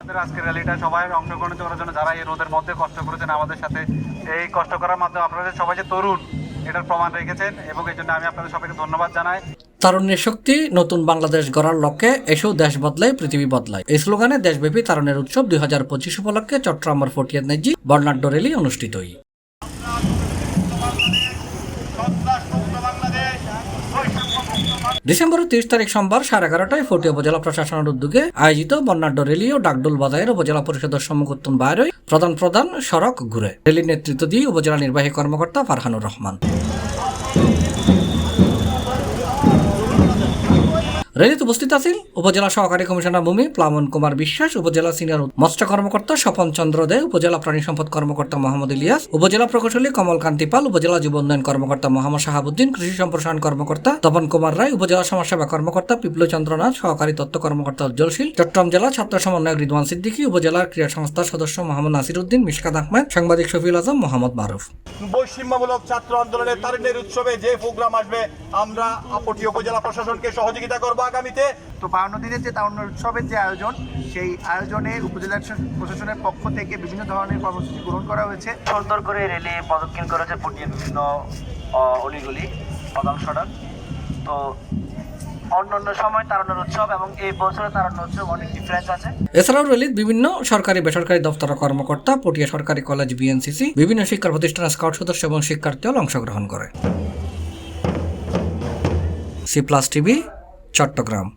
আজকের র্যালিটা সবাই অংশগ্রহণ করার জন্য যারা এই রোদের মধ্যে কষ্ট করেছেন আমাদের সাথে, এই কষ্ট করার মাধ্যমে আপনাদের সবাই যে তরুণ এটার প্রমাণ রেখেছেন এবং এই জন্য আমি আপনাদের সবাইকে ধন্যবাদ জানাই। তারুণ্যের শক্তি, নতুন বাংলাদেশ গড়ার লক্ষ্যে এসো দেশ বদলায় পৃথিবী বদলায়, এই স্লোগানে দেশব্যাপী তারুণ্যের উৎসব 2025 উপলক্ষে চট্টগ্রামের ফটিয়ার নেজি বর্ণাঢ্য র্যালি অনুষ্ঠিত হয়। ডিসেম্বরের 30 তারিখ সোমবার 11:30টায় ফটিয়া উপজেলা প্রশাসনের উদ্যোগে আয়োজিত বর্ণাঢ্য র্যালি ও ডাকডোল বাজারের উপজেলা পরিষদের সম্মুখোত্তন বাইরে প্রধান সড়ক ঘুরে র্যালির নেতৃত্ব দিয়ে উপজেলা নির্বাহী কর্মকর্তা ফারহানুর রহমান। র্যালিতে উপস্থিত আছেন উপজেলা সহকারী কমিশনার ভূমি প্লাবন কুমার বিশ্বাস, উপজেলা সিনিয়র মৎস্য কর্মকর্তা স্বপন চন্দ্র দে, উপজেলা প্রাণী সম্পদ কর্মকর্তা মোহাম্মদ ইলিয়াস, উপজেলা প্রকৌশলী কমল কান্তি পাল, উপজেলা যুব উন্নয়ন কর্মকর্তা মোহাম্মদ শাহাবুদ্দিন, কৃষি সম্প্রসারণ কর্মকর্তা তপন কুমার রায়, উপজেলা সমাজসেবা কর্মকর্তা পিপলু চন্দ্রনাথ, সহকারী তথ্য কর্মকর্তা উজ্জ্বলশীল, চট্টগ্রাম জেলা ছাত্র সমন্বয়ক রিদওয়ান সিদ্দিকী, উপজেলার ক্রীড়া সংস্থার সদস্য মোহাম্মদ নাসির উদ্দিন, মিশকাত আহমেদ, সাংবাদিক শফিউল আজম, মোহাম্মদ মারুফ। বৈষম্যমূলক ছাত্র আন্দোলনের তারুণ্যের উৎসবে যে প্রোগ্রাম আসবে আমরা আপটি উপজেলা প্রশাসনকে সহযোগিতা করব আগামীতে। তো 52 দিনের যে তারুণ্য উৎসবের যে আয়োজন, সেই আয়োজনে উপজেলা প্রশাসনের পক্ষ থেকে বিভিন্ন ধরনের কর্মসূচি গ্রহণ করা হয়েছে। সুন্দর করে রেলি প্রদক্ষিণ করেছে পটিয়ার বিভিন্ন অলিগুলি প্রধান সড়ক। তো অন্যান্য সময় তারুণ্যের উৎসব এবং এই বছরের তারুণ্য উৎসব অনেক ডিফারেন্স আছে। এছাড়াও র্যালির বিভিন্ন সরকারি বেসরকারি দপ্তরের কর্মকর্তা, পটিয়া সরকারি কলেজ, বিএনসিসি, বিভিন্ন শিক্ষা প্রতিষ্ঠানের স্কাউট সদস্য এবং শিক্ষার্থীরা অংশগ্রহণ করে। C plus TV, Chittagong.